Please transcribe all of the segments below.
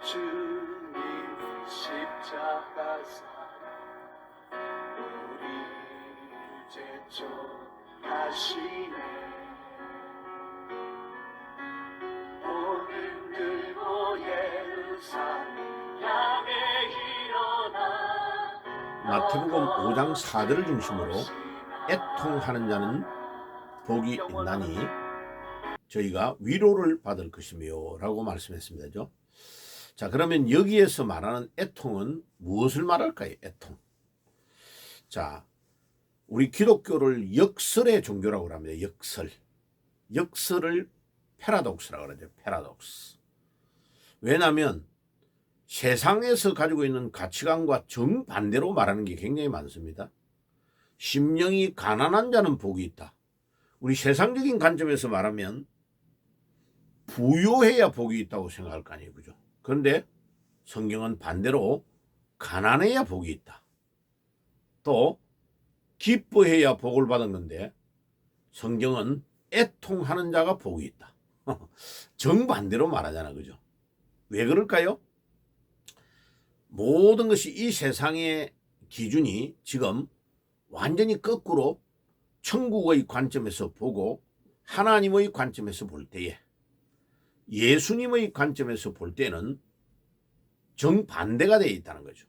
주님 십자가 사랑 우리 제촉하시네. 오늘 들고 예루살렘 향해 일어나. 마태복음 5장 4절을 중심으로 애통하는 자는 복이 있나니 저희가 위로를 받을 것이며 라고 말씀했습니다. 자, 그러면 여기에서 말하는 애통은 무엇을 말할까요? 애통. 자, 우리 기독교를 역설의 종교라고 합니다. 역설. 역설을 패러독스라고 그러죠. 패러독스. 왜냐하면 세상에서 가지고 있는 가치관과 정반대로 말하는 게 굉장히 많습니다. 심령이 가난한 자는 복이 있다. 우리 세상적인 관점에서 말하면 부유해야 복이 있다고 생각할 거 아니에요. 그죠? 그런데 성경은 반대로 가난해야 복이 있다. 또 기뻐해야 복을 받은 건데 성경은 애통하는 자가 복이 있다. 정반대로 말하잖아. 그죠? 왜 그럴까요? 모든 것이 이 세상의 기준이 지금 완전히 거꾸로 천국의 관점에서 보고 하나님의 관점에서 볼 때에, 예수님의 관점에서 볼 때는 정반대가 되어 있다는 거죠.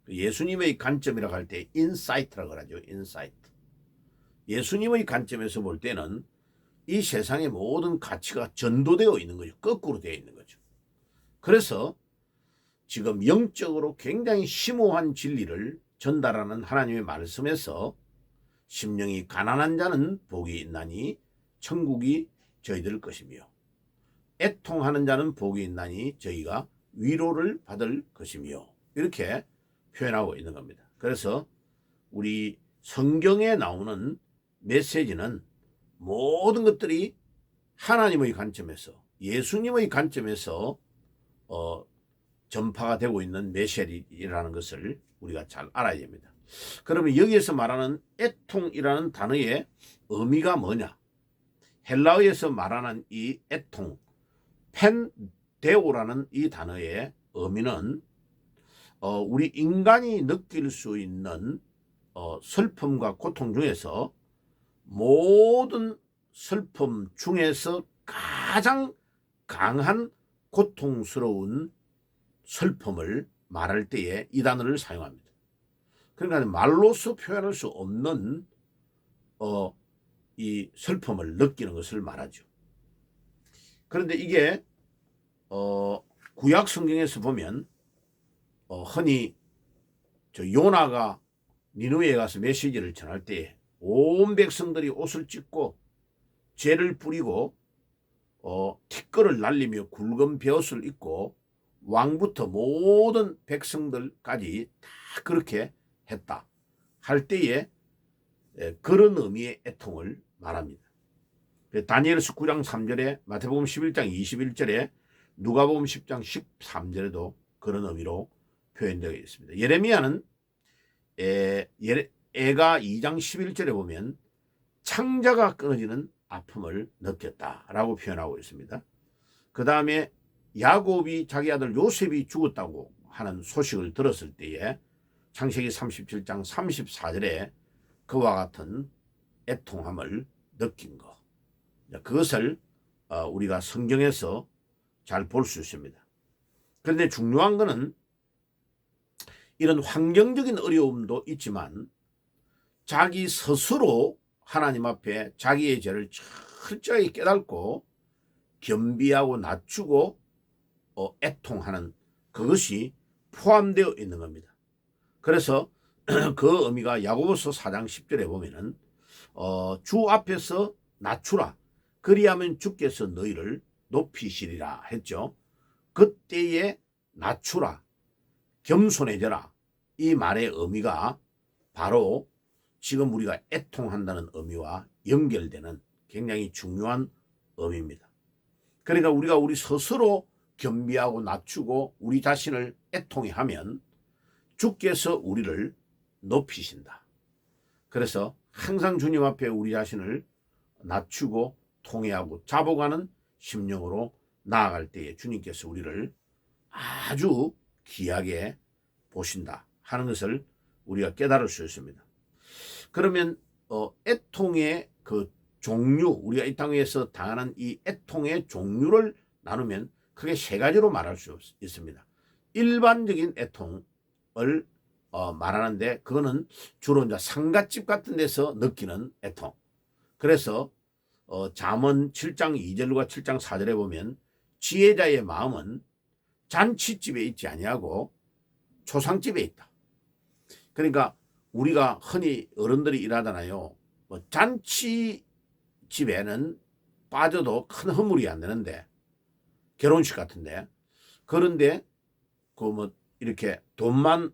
예수님의 관점이라고 할 때 인사이트라고 하죠. 인사이트. 예수님의 관점에서 볼 때는 이 세상의 모든 가치가 전도되어 있는 거죠. 거꾸로 되어 있는 거죠. 그래서 지금 영적으로 굉장히 심오한 진리를 전달하는 하나님의 말씀에서 심령이 가난한 자는 복이 있나니 천국이 저희들 것이며 애통하는 자는 복이 있나니 저희가 위로를 받을 것이며 이렇게 표현하고 있는 겁니다. 그래서 우리 성경에 나오는 메시지는 모든 것들이 하나님의 관점에서, 예수님의 관점에서 전파가 되고 있는 메시지라는 것을 우리가 잘 알아야 됩니다. 그러면 여기에서 말하는 애통이라는 단어의 의미가 뭐냐? 헬라어에서 말하는 이 애통, 펜데오라는 이 단어의 의미는 우리 인간이 느낄 수 있는 슬픔과 고통 중에서 모든 슬픔 중에서 가장 강한 고통스러운 슬픔을 말할 때에 이 단어를 사용합니다. 그러니까 말로서 표현할 수 없는 이 슬픔을 느끼는 것을 말하죠. 그런데 이게 구약 성경에서 보면 흔히 요나가 니느웨에 가서 메시지를 전할 때 온 백성들이 옷을 찢고 죄를 뿌리고 티끌을 날리며 굵은 베옷을 입고 왕부터 모든 백성들까지 다 그렇게 했다 할 때에 그런 의미의 애통을 말합니다. 다니엘서 9장 3절에, 마태복음 11장 21절에, 누가복음 10장 13절에도 그런 의미로 표현되어 있습니다. 예레미야는 애가 2장 11절에 보면 창자가 끊어지는 아픔을 느꼈다라고 표현하고 있습니다. 그 다음에 야곱이 자기 아들 요셉이 죽었다고 하는 소식을 들었을 때에 창세기 37장 34절에 그와 같은 애통함을 느낀 것, 그것을 우리가 성경에서 잘 볼 수 있습니다. 그런데 중요한 것은 이런 환경적인 어려움도 있지만 자기 스스로 하나님 앞에 자기의 죄를 철저히 깨닫고 겸비하고 낮추고 애통하는 그것이 포함되어 있는 겁니다. 그래서 그 의미가 야고보서 4장 10절에 보면은 주 앞에서 낮추라, 그리하면 주께서 너희를 높이시리라 했죠. 그때에 낮추라, 겸손해져라, 이 말의 의미가 바로 지금 우리가 애통한다는 의미와 연결되는 굉장히 중요한 의미입니다. 그러니까 우리가 우리 스스로 겸비하고 낮추고 우리 자신을 애통해 하면 주께서 우리를 높이신다. 그래서 항상 주님 앞에 우리 자신을 낮추고 통회하고 자복하는 심령으로 나아갈 때에 주님께서 우리를 아주 귀하게 보신다 하는 것을 우리가 깨달을 수 있습니다. 그러면 애통의 그 종류, 우리가 이 땅에서 당하는 이 애통의 종류를 나누면 크게 세 가지로 말할 수 있습니다. 일반적인 애통을 말하는데 그거는 주로 이제 상갓집 같은 데서 느끼는 애통. 그래서 잠언 7장 2절과 7장 4절에 보면 지혜자의 마음은 잔치집에 있지 아니하고 초상집에 있다. 그러니까 우리가 흔히 어른들이 일하잖아요. 뭐 잔치집에는 빠져도 큰 허물이 안 되는데, 결혼식 같은데, 그런데 그 뭐 이렇게 돈만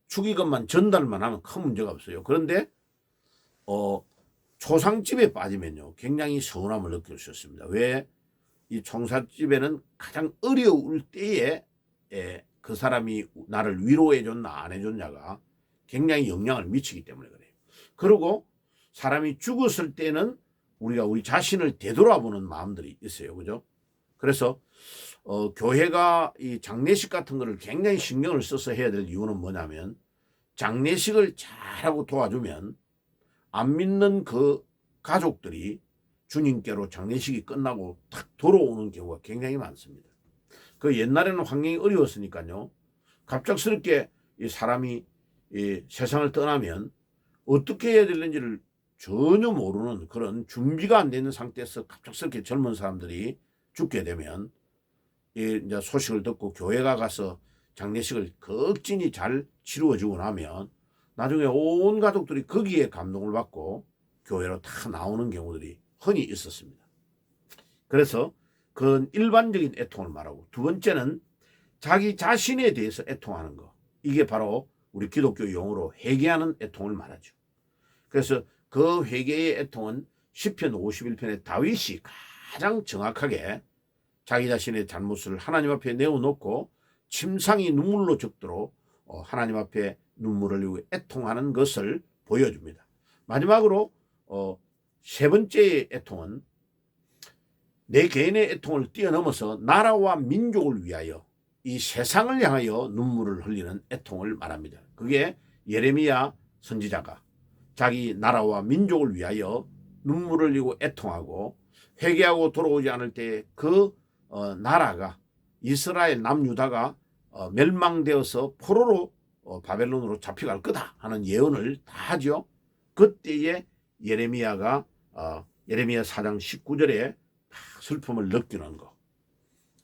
축의금만 전달만 하면 큰 문제가 없어요. 그런데 초상집에 빠지면요 굉장히 서운함을 느낄 수 있습니다. 왜? 이 총사집에는 가장 어려울 때에 그 사람이 나를 위로해 줬나 안 해줬냐가 굉장히 영향을 미치기 때문에 그래요. 그리고 사람이 죽었을 때는 우리가 우리 자신을 되돌아보는 마음들이 있어요. 그죠? 그래서 교회가 이 장례식 같은 거를 굉장히 신경을 써서 해야 될 이유는 뭐냐면, 장례식을 잘하고 도와주면 안 믿는 그 가족들이 주님께로 장례식이 끝나고 탁 돌아오는 경우가 굉장히 많습니다. 그 옛날에는 환경이 어려웠으니까요. 갑작스럽게 이 사람이 이 세상을 떠나면 어떻게 해야 되는지를 전혀 모르는 그런 준비가 안 되는 상태에서 갑작스럽게 젊은 사람들이 죽게 되면 이제 소식을 듣고 교회가 가서 장례식을 극진히 잘 치루어주고 나면 나중에 온 가족들이 거기에 감동을 받고 교회로 다 나오는 경우들이 흔히 있었습니다. 그래서 그건 일반적인 애통을 말하고, 두 번째는 자기 자신에 대해서 애통하는 거. 이게 바로 우리 기독교 용어로 회개하는 애통을 말하죠. 그래서 그 회개의 애통은 시편 51편의 다윗이 가장 정확하게 자기 자신의 잘못을 하나님 앞에 내어놓고 침상이 눈물로 적도록 하나님 앞에 눈물을 흘리고 애통하는 것을 보여줍니다. 마지막으로 세 번째의 애통은 내 개인의 애통을 뛰어넘어서 나라와 민족을 위하여 이 세상을 향하여 눈물을 흘리는 애통을 말합니다. 그게 예레미야 선지자가 자기 나라와 민족을 위하여 눈물을 흘리고 애통하고 회개하고 돌아오지 않을 때 그 나라가 이스라엘 남유다가 멸망되어서 포로로 바벨론으로 잡혀갈 거다 하는 예언을 다 하죠. 그때에 예레미야가 예레미야 4장 19절에 슬픔을 느끼는 거.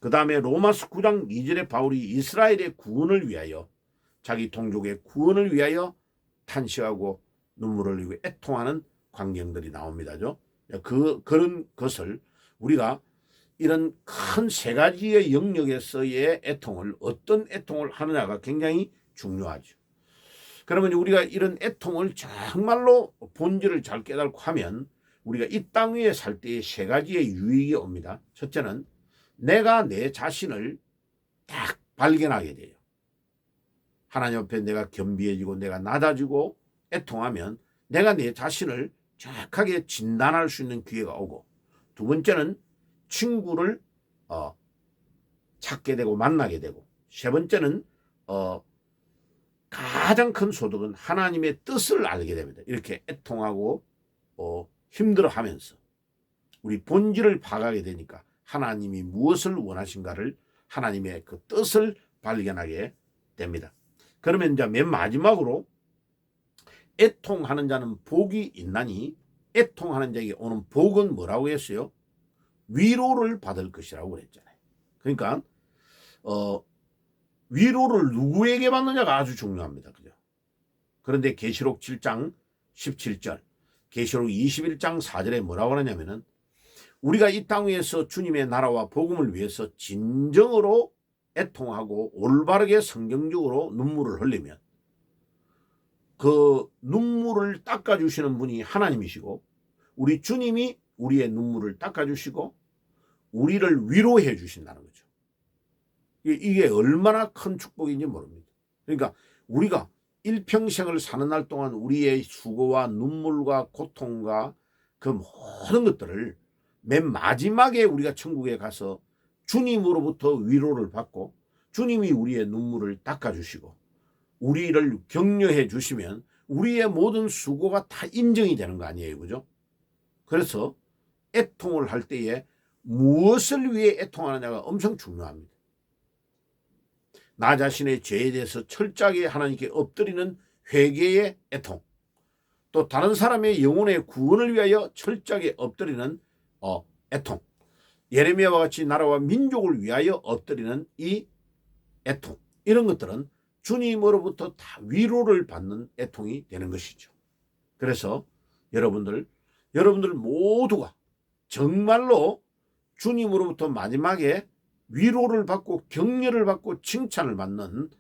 그 다음에 로마서 9장 2절에 바울이 이스라엘의 구원을 위하여, 자기 동족의 구원을 위하여 탄식하고 눈물을 흘리고 애통하는 광경들이 나옵니다. 그런 것을 우리가 이런 큰 세 가지의 영역에서의 애통을, 어떤 애통을 하느냐가 굉장히 중요하죠. 그러면 우리가 이런 애통을 정말로 본질을 잘 깨닫고 하면 우리가 이 땅 위에 살 때에 세 가지의 유익이 옵니다. 첫째는 내가 내 자신을 딱 발견하게 돼요. 하나님 앞에 내가 겸비해지고 내가 낮아지고 애통하면 내가 내 자신을 정확하게 진단할 수 있는 기회가 오고, 두 번째는 친구를 찾게 되고 만나게 되고, 세 번째는 가장 큰 소득은 하나님의 뜻을 알게 됩니다. 이렇게 애통하고 힘들어하면서 우리 본질을 파악하게 되니까 하나님이 무엇을 원하신가를, 하나님의 그 뜻을 발견하게 됩니다. 그러면 이제 맨 마지막으로 애통하는 자는 복이 있나니, 애통하는 자에게 오는 복은 뭐라고 했어요? 위로를 받을 것이라고 그랬잖아요. 그러니까 위로를 누구에게 받느냐가 아주 중요합니다. 그죠? 그런데 계시록 7장 17절, 계시록 21장 4절에 뭐라고 하냐면은, 우리가 이 땅 위에서 주님의 나라와 복음을 위해서 진정으로 애통하고 올바르게 성경적으로 눈물을 흘리면 그 눈물을 닦아주시는 분이 하나님이시고, 우리 주님이 우리의 눈물을 닦아주시고 우리를 위로해 주신다는 거죠. 이게 얼마나 큰 축복인지 모릅니다. 그러니까 우리가 일평생을 사는 날 동안 우리의 수고와 눈물과 고통과 그 모든 것들을 맨 마지막에 우리가 천국에 가서 주님으로부터 위로를 받고 주님이 우리의 눈물을 닦아주시고 우리를 격려해 주시면 우리의 모든 수고가 다 인정이 되는 거 아니에요, 그죠? 그래서 애통을 할 때에 무엇을 위해 애통하느냐가 엄청 중요합니다. 나 자신의 죄에 대해서 철저하게 하나님께 엎드리는 회개의 애통, 또 다른 사람의 영혼의 구원을 위하여 철저하게 엎드리는 애통, 예레미야와 같이 나라와 민족을 위하여 엎드리는 이 애통, 이런 것들은 주님으로부터 다 위로를 받는 애통이 되는 것이죠. 그래서 여러분들 모두가 정말로 주님으로부터 마지막에 위로를 받고 격려를 받고 칭찬을 받는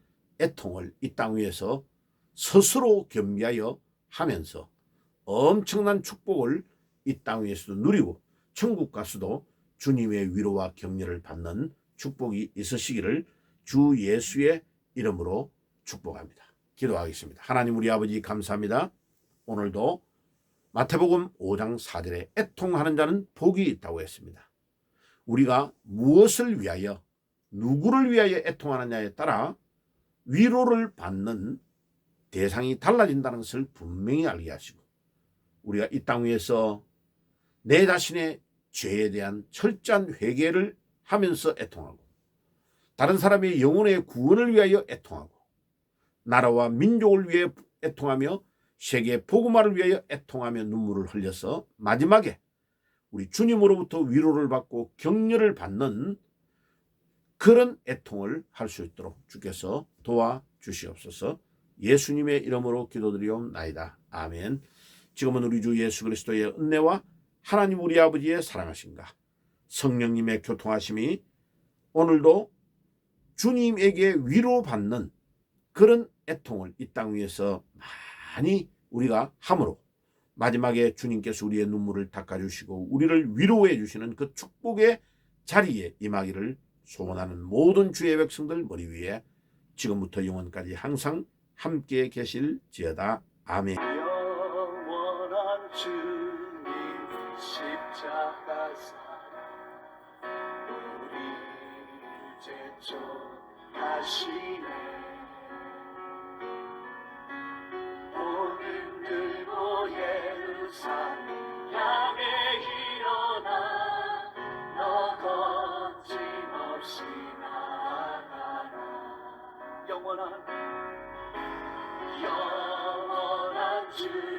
애통을 이 땅 위에서 스스로 겸비하여 하면서 엄청난 축복을 이 땅 위에서도 누리고 천국 가서도 주님의 위로와 격려를 받는 축복이 있으시기를 주 예수의 이름으로 축복합니다. 기도하겠습니다. 하나님 우리 아버지 감사합니다. 오늘도 마태복음 5장 4절에 애통하는 자는 복이 있다고 했습니다. 우리가 무엇을 위하여 누구를 위하여 애통하느냐에 따라 위로를 받는 대상이 달라진다는 것을 분명히 알게 하시고 우리가 이 땅 위에서 내 자신의 죄에 대한 철저한 회개를 하면서 애통하고 다른 사람의 영혼의 구원을 위하여 애통하고 나라와 민족을 위해 애통하며 세계 복음화를 위하여 애통하며 눈물을 흘려서 마지막에 우리 주님으로부터 위로를 받고 격려를 받는 그런 애통을 할 수 있도록 주께서 도와주시옵소서. 예수님의 이름으로 기도드리옵나이다. 아멘. 지금은 우리 주 예수 그리스도의 은혜와 하나님 우리 아버지의 사랑하심과 성령님의 교통하심이 오늘도 주님에게 위로받는 그런 애통을 이 땅 위에서 많이 우리가 함으로 마지막에 주님께서 우리의 눈물을 닦아주시고 우리를 위로해 주시는 그 축복의 자리에 임하기를 소원하는 모든 주의 백성들 머리 위에 지금부터 영원까지 항상 함께 계실지어다. 아멘. 영원한 주님 십자가 사랑 우리 이제 쫓하시네. 복음 들고 예루살렘 향해 일어나 너 거침없이 나아가라. 영원한 주